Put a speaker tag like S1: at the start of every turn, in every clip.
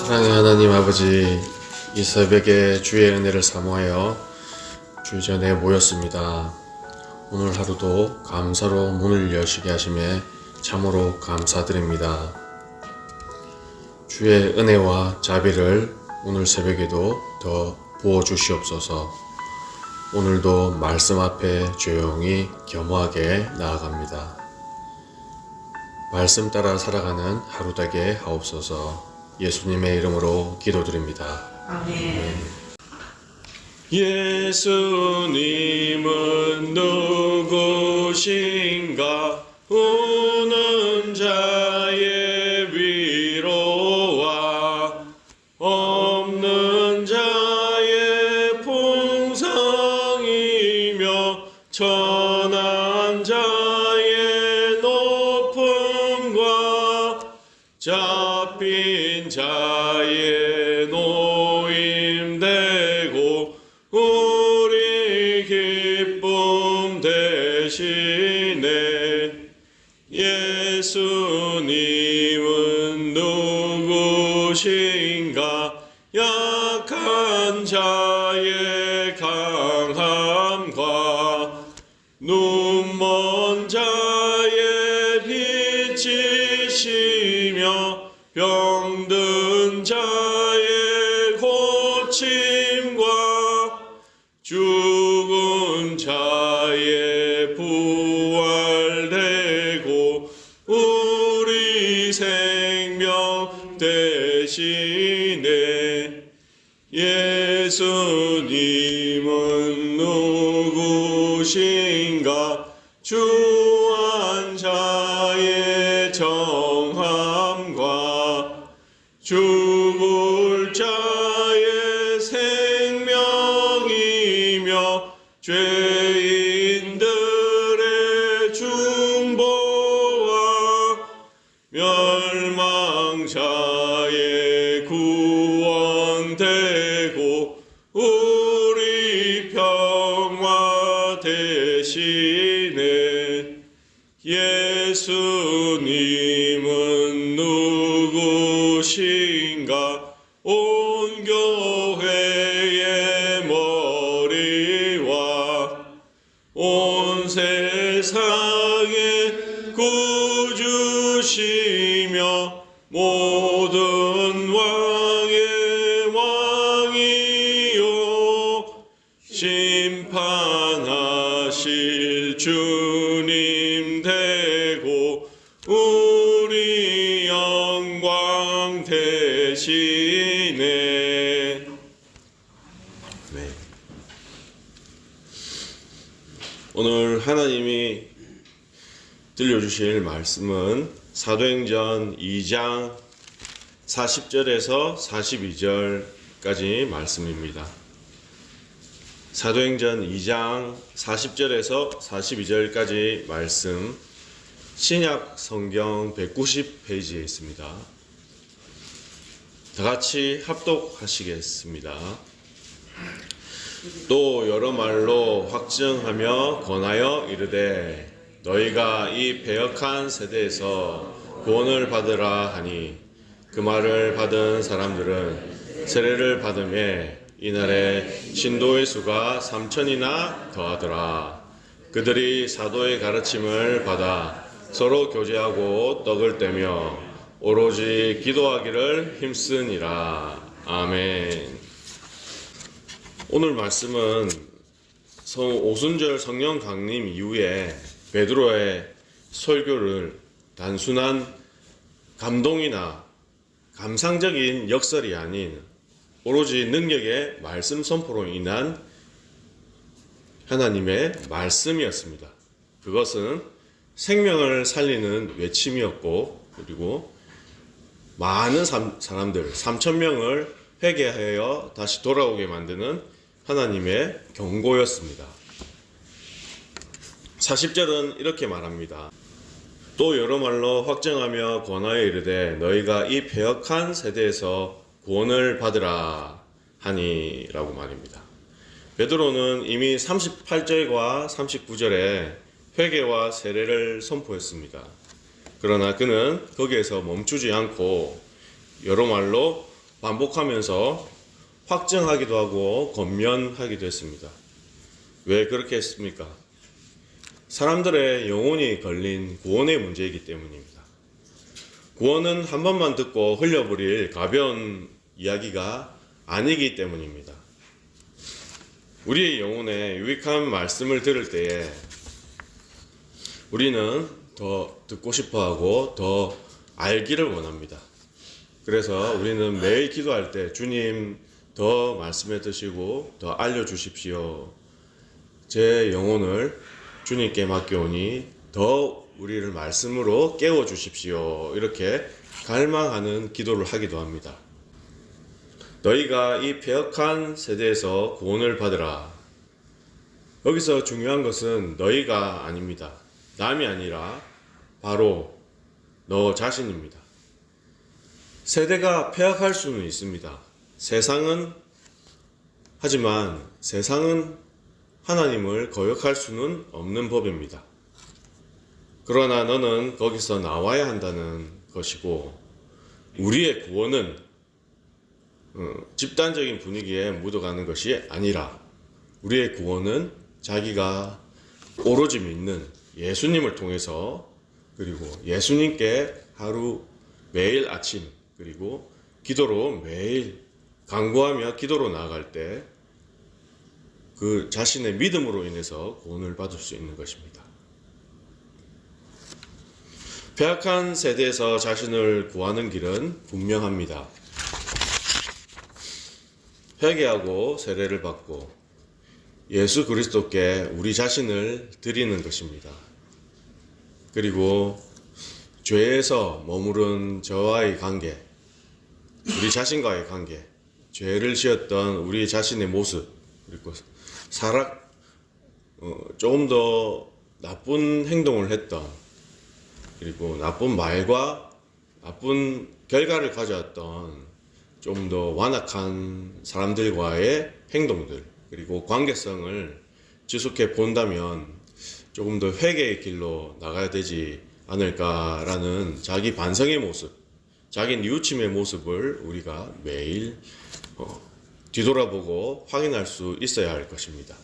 S1: 사랑의 하나님 아버지, 이 새벽에 주의 은혜를 사모하여 주의 전에 모였습니다. 오늘 하루도 감사로 문을 여시게 하심에 참으로 감사드립니다. 주의 은혜와 자비를 오늘 새벽에도 더 부어주시옵소서. 오늘도 말씀 앞에 조용히 겸허하게 나아갑니다. 말씀 따라 살아가는 하루 되게 하옵소서. 예수님의 이름으로 기도드립니다.
S2: 아멘.
S1: 예수님은 누구신가? 우는 자의 위로와 없는 자의 풍성이며 천한 자의 높음과 잡힌 자의 노임되고 우리 기쁨 되시네. 예수님은 누구신가? 약한 자의 강함과 눈먼 자의 빛이시며 병든 자의 고침과 죽은 자의 부활되고 우리 생명 되시네. 예수님은 누구신가? 주한 자의 정함과 죽을 자의 생명이며 죄인들의 중보와 멸망자의 구원되고 우리 평화 되시네. 예수님은 누구신가? 온 교회의 머리와 온 세상의 구주시며 모든 왕의 왕이요 심판하실 주님 되고 우리 영광 되시네. 네. 오늘 하나님이 들려주실 말씀은 사도행전 2장 40절에서 42절까지 말씀입니다. 사도행전 2장 40절에서 42절까지 말씀, 신약 성경 190페이지에 있습니다. 다 같이 합독하시겠습니다. 또 여러 말로 확증하며 권하여 이르되 너희가 이 배역한 세대에서 구원을 받으라 하니 그 말을 받은 사람들은 세례를 받음에 이날에 신도의 수가 3,000이나 더하더라. 그들이 사도의 가르침을 받아 서로 교제하고 떡을 떼며 오로지 기도하기를 힘쓰니라. 아멘. 오늘 말씀은 오순절 성령 강림 이후에 베드로의 설교를 단순한 감동이나 감상적인 역설이 아닌 오로지 능력의 말씀 선포로 인한 하나님의 말씀이었습니다. 그것은 생명을 살리는 외침이었고, 그리고 많은 사람들 3,000명을 회개하여 다시 돌아오게 만드는 하나님의 경고였습니다. 40절은 이렇게 말합니다. 또 여러 말로 확정하며 권하여 이르되 너희가 이 패역한 세대에서 구원을 받으라 하니 라고 말입니다. 베드로는 이미 38절과 39절에 회개와 세례를 선포했습니다. 그러나 그는 거기에서 멈추지 않고 여러 말로 반복하면서 확증하기도 하고 권면하기도 했습니다. 왜 그렇게 했습니까? 사람들의 영혼이 걸린 구원의 문제이기 때문입니다. 구원은 한 번만 듣고 흘려버릴 가벼운 이야기가 아니기 때문입니다. 우리의 영혼에 유익한 말씀을 들을 때에 우리는 더 듣고 싶어하고 더 알기를 원합니다. 그래서 우리는 매일 기도할 때 주님 더 말씀해 주시고 더 알려주십시오. 제 영혼을 주님께 맡겨오니 더 우리를 말씀으로 깨워주십시오. 이렇게 갈망하는 기도를 하기도 합니다. 너희가 이 패역한 세대에서 구원을 받으라. 여기서 중요한 것은 너희가 아닙니다. 남이 아니라 바로 너 자신입니다. 세대가 패역할 수는 있습니다. 하지만 세상은 하나님을 거역할 수는 없는 법입니다. 그러나 너는 거기서 나와야 한다는 것이고, 우리의 구원은 집단적인 분위기에 묻어가는 것이 아니라 우리의 구원은 자기가 오로지 믿는 예수님을 통해서, 그리고 예수님께 하루 매일 아침, 그리고 기도로 매일 간구하며 기도로 나아갈 때 그 자신의 믿음으로 인해서 구원을 받을 수 있는 것입니다. 패역한 세대에서 자신을 구하는 길은 분명합니다. 회개하고 세례를 받고 예수 그리스도께 우리 자신을 드리는 것입니다. 그리고 죄에서 머무른 저와의 관계, 우리 자신과의 관계, 죄를 지었던 우리 자신의 모습, 그리고 조금 더 나쁜 행동을 했던, 그리고 나쁜 말과 나쁜 결과를 가져왔던 좀 더 완악한 사람들과의 행동들, 그리고 관계성을 지속해 본다면 조금 더 회개의 길로 나가야 되지 않을까라는 자기 반성의 모습, 자기 뉘우침의 모습을 우리가 매일 뒤돌아보고 확인할 수 있어야 할 것입니다.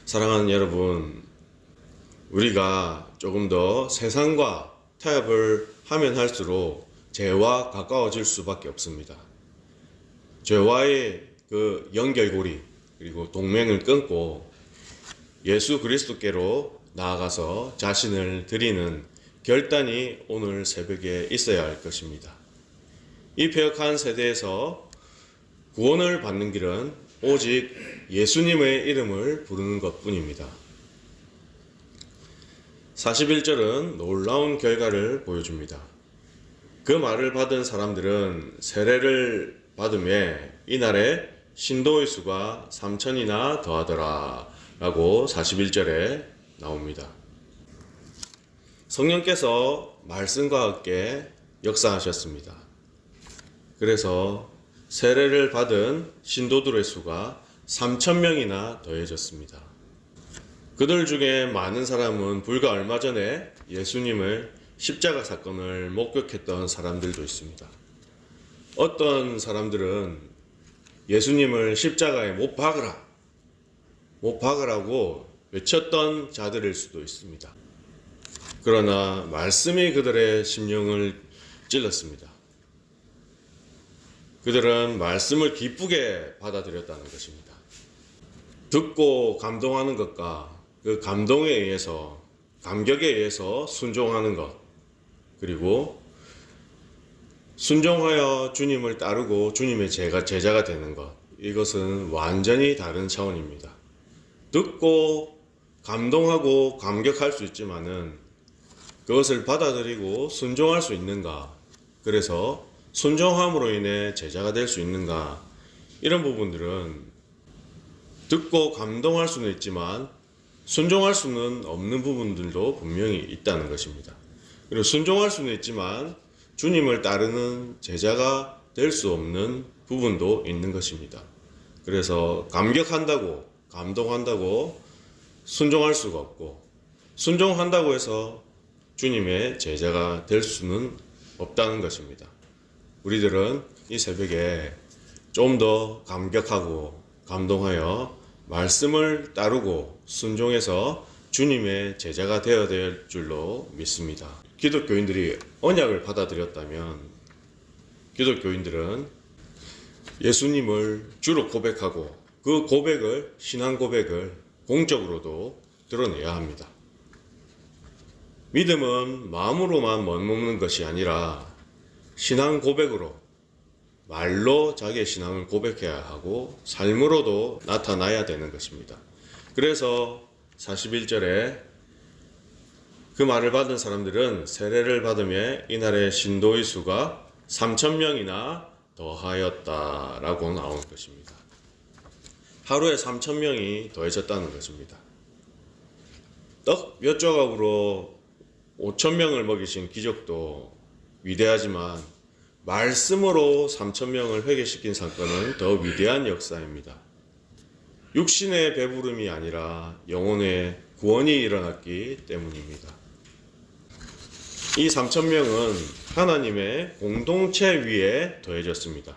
S1: 사랑하는 여러분, 우리가 조금 더 세상과 타협을 하면 할수록 죄와 가까워질 수밖에 없습니다. 죄와의 그 연결고리, 그리고 동맹을 끊고 예수 그리스도께로 나아가서 자신을 드리는 결단이 오늘 새벽에 있어야 할 것입니다. 이 패역한 세대에서 구원을 받는 길은 오직 예수님의 이름을 부르는 것뿐입니다. 41절은 놀라운 결과를 보여줍니다. 그 말을 받은 사람들은 세례를 받음에 이날에 신도의 수가 3,000이나 더하더라 라고 41절에 나옵니다. 성령께서 말씀과 함께 역사하셨습니다. 그래서 세례를 받은 신도들의 수가 3,000명이나 더해졌습니다. 그들 중에 많은 사람은 불과 얼마 전에 예수님을 십자가 사건을 목격했던 사람들도 있습니다. 어떤 사람들은 예수님을 십자가에 못 박으라고 외쳤던 자들일 수도 있습니다. 그러나 말씀이 그들의 심령을 찔렀습니다. 그들은 말씀을 기쁘게 받아들였다는 것입니다. 듣고 감동하는 것과 그 감동에 의해서, 감격에 의해서 순종하는 것, 그리고 순종하여 주님을 따르고 주님의 제자가 되는 것, 이것은 완전히 다른 차원입니다. 듣고 감동하고 감격할 수 있지만은 그것을 받아들이고 순종할 수 있는가, 그래서 순종함으로 인해 제자가 될 수 있는가, 이런 부분들은 듣고 감동할 수는 있지만 순종할 수는 없는 부분들도 분명히 있다는 것입니다. 그리고 순종할 수는 있지만 주님을 따르는 제자가 될 수 없는 부분도 있는 것입니다. 그래서 감격한다고, 감동한다고 순종할 수가 없고, 순종한다고 해서 주님의 제자가 될 수는 없다는 것입니다. 우리들은 이 새벽에 좀 더 감격하고 감동하여 말씀을 따르고 순종해서 주님의 제자가 되어야 될 줄로 믿습니다. 기독교인들이 언약을 받아들였다면 기독교인들은 예수님을 주로 고백하고 그 고백을, 신앙 고백을 공적으로도 드러내야 합니다. 믿음은 마음으로만 머무는 것이 아니라 신앙 고백으로, 말로 자기의 신앙을 고백해야 하고 삶으로도 나타나야 되는 것입니다. 그래서 41절에 그 말을 받은 사람들은 세례를 받으며 이날의 신도의 수가 3,000명이나 더하였다라고 나온 것입니다. 하루에 3,000명이 더해졌다는 것입니다. 떡 몇 조각으로 5,000명을 먹이신 기적도 위대하지만 말씀으로 3,000명을 회개시킨 사건은 더 위대한 역사입니다. 육신의 배부름이 아니라 영혼의 구원이 일어났기 때문입니다. 이 3,000명은 하나님의 공동체 위에 더해졌습니다.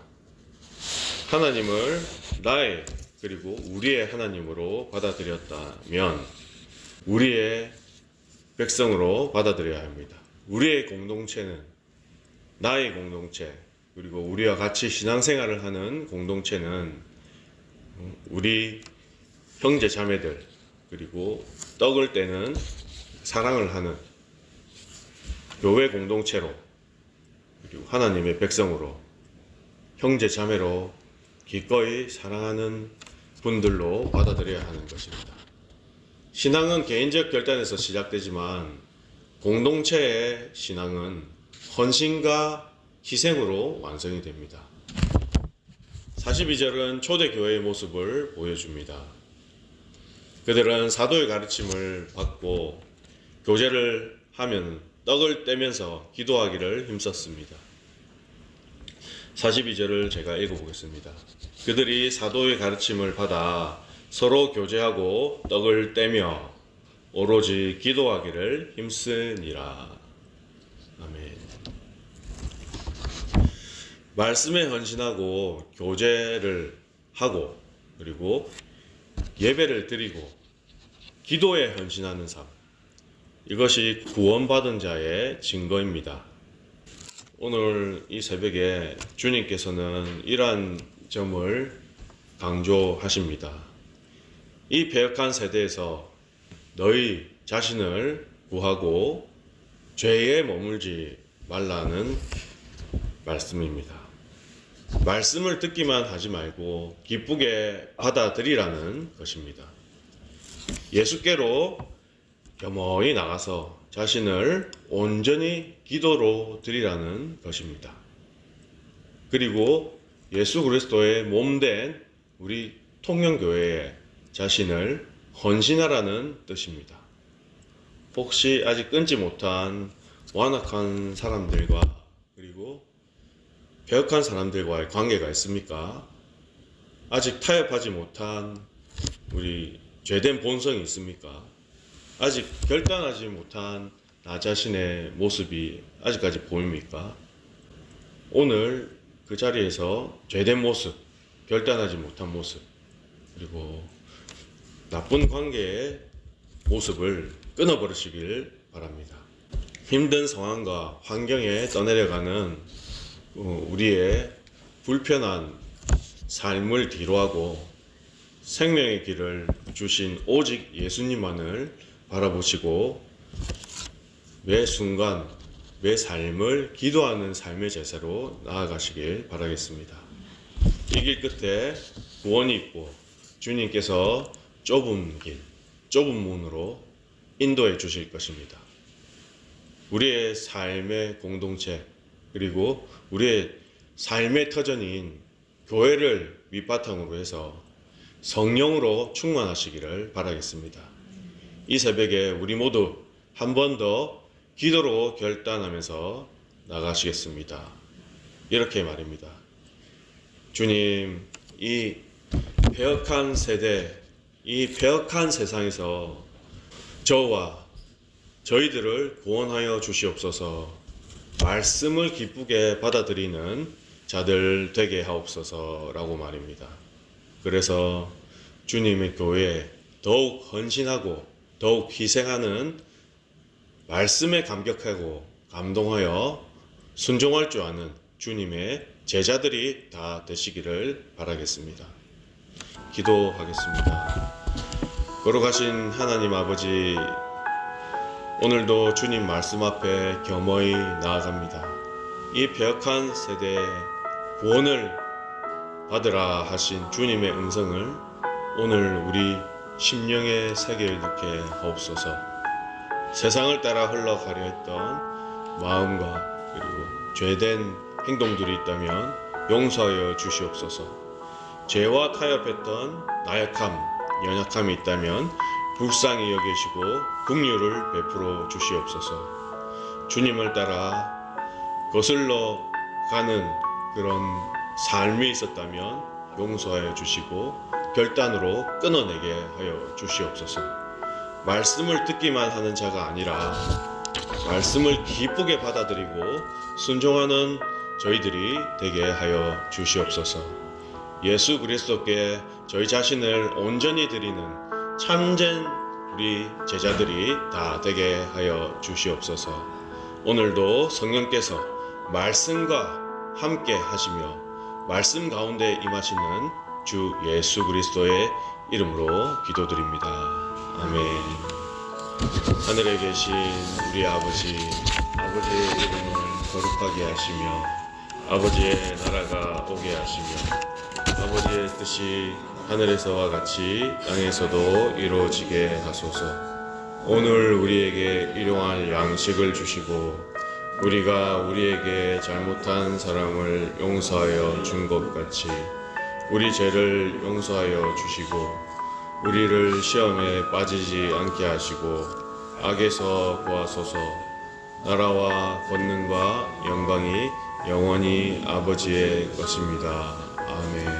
S1: 하나님을 나의 그리고 우리의 하나님으로 받아들였다면 우리의 백성으로 받아들여야 합니다. 우리의 공동체는, 나의 공동체, 그리고 우리와 같이 신앙생활을 하는 공동체는 우리 형제 자매들, 그리고 떡을 떼는 사랑을 하는 교회 공동체로, 그리고 하나님의 백성으로, 형제 자매로 기꺼이 사랑하는 분들로 받아들여야 하는 것입니다. 신앙은 개인적 결단에서 시작되지만 공동체의 신앙은 헌신과 희생으로 완성이 됩니다. 42절은 초대교회의 모습을 보여줍니다. 그들은 사도의 가르침을 받고 교제를 하면 떡을 떼면서 기도하기를 힘썼습니다. 42절을 제가 읽어보겠습니다. 그들이 사도의 가르침을 받아 서로 교제하고 떡을 떼며 오로지 기도하기를 힘쓰니라. 아멘. 말씀에 헌신하고 교제를 하고 그리고 예배를 드리고 기도에 헌신하는 삶, 이것이 구원받은 자의 증거입니다. 오늘 이 새벽에 주님께서는 이러한 점을 강조하십니다. 이 배역한 세대에서 너희 자신을 구하고 죄에 머물지 말라는 말씀입니다. 말씀을 듣기만 하지 말고 기쁘게 받아들이라는 것입니다. 예수께로 겸허히 나가서 자신을 온전히 기도로 드리라는 것입니다. 그리고 예수 그리스도의 몸된 우리 통영교회에 자신을 헌신하라는 뜻입니다. 혹시 아직 끊지 못한 완악한 사람들과 그리고 배역한 사람들과의 관계가 있습니까? 아직 타협하지 못한 우리 죄된 본성이 있습니까? 아직 결단하지 못한 나 자신의 모습이 아직까지 보입니까? 오늘 그 자리에서 죄된 모습, 결단하지 못한 모습, 그리고 나쁜 관계의 모습을 끊어버리시길 바랍니다. 힘든 상황과 환경에 떠내려가는 우리의 불편한 삶을 뒤로하고 생명의 길을 주신 오직 예수님만을 바라보시고 매 순간 매 삶을 기도하는 삶의 제사로 나아가시길 바라겠습니다. 이 길 끝에 구원이 있고 주님께서 좁은 길, 좁은 문으로 인도해 주실 것입니다. 우리의 삶의 공동체 그리고 우리의 삶의 터전인 교회를 밑바탕으로 해서 성령으로 충만하시기를 바라겠습니다. 이 새벽에 우리 모두 한 번 더 기도로 결단하면서 나가시겠습니다. 이렇게 말입니다. 주님, 이 배역한 세대, 이 배역한 세상에서 저와 저희들을 구원하여 주시옵소서. 말씀을 기쁘게 받아들이는 자들 되게 하옵소서라고 말입니다. 그래서 주님의 교회에 더욱 헌신하고 더욱 희생하는 말씀에 감격하고 감동하여 순종할 줄 아는 주님의 제자들이 다 되시기를 바라겠습니다. 기도하겠습니다. 거룩하신 하나님 아버지, 오늘도 주님 말씀 앞에 겸허히 나아갑니다. 이 배역한 세대에 구원을 받으라 하신 주님의 음성을 오늘 우리 심령의 세계에 넣게 하옵소서. 세상을 따라 흘러가려 했던 마음과 그리고 죄된 행동들이 있다면 용서하여 주시옵소서. 죄와 타협했던 나약함, 연약함이 있다면 불쌍히 여기시고 긍휼을 베풀어 주시옵소서. 주님을 따라 거슬러 가는 그런 삶이 있었다면 용서하여 주시고 결단으로 끊어내게 하여 주시옵소서. 말씀을 듣기만 하는 자가 아니라 말씀을 기쁘게 받아들이고 순종하는 저희들이 되게 하여 주시옵소서. 예수 그리스도께 저희 자신을 온전히 드리는 참된 우리 제자들이 다 되게 하여 주시옵소서. 오늘도 성령께서 말씀과 함께 하시며 말씀 가운데 임하시는 주 예수 그리스도의 이름으로 기도드립니다. 아멘. 하늘에 계신 우리 아버지의 이름을 거룩하게 하시며 아버지의 나라가 오게 하시며 아버지의 뜻이 하늘에서와 같이 땅에서도 이루어지게 하소서. 오늘 우리에게 일용할 양식을 주시고 우리가 우리에게 잘못한 사람을 용서하여 준 것 같이 우리 죄를 용서하여 주시고 우리를 시험에 빠지지 않게 하시고 악에서 구하소서. 나라와 권능과 영광이 영원히 아버지의 것입니다. 아멘.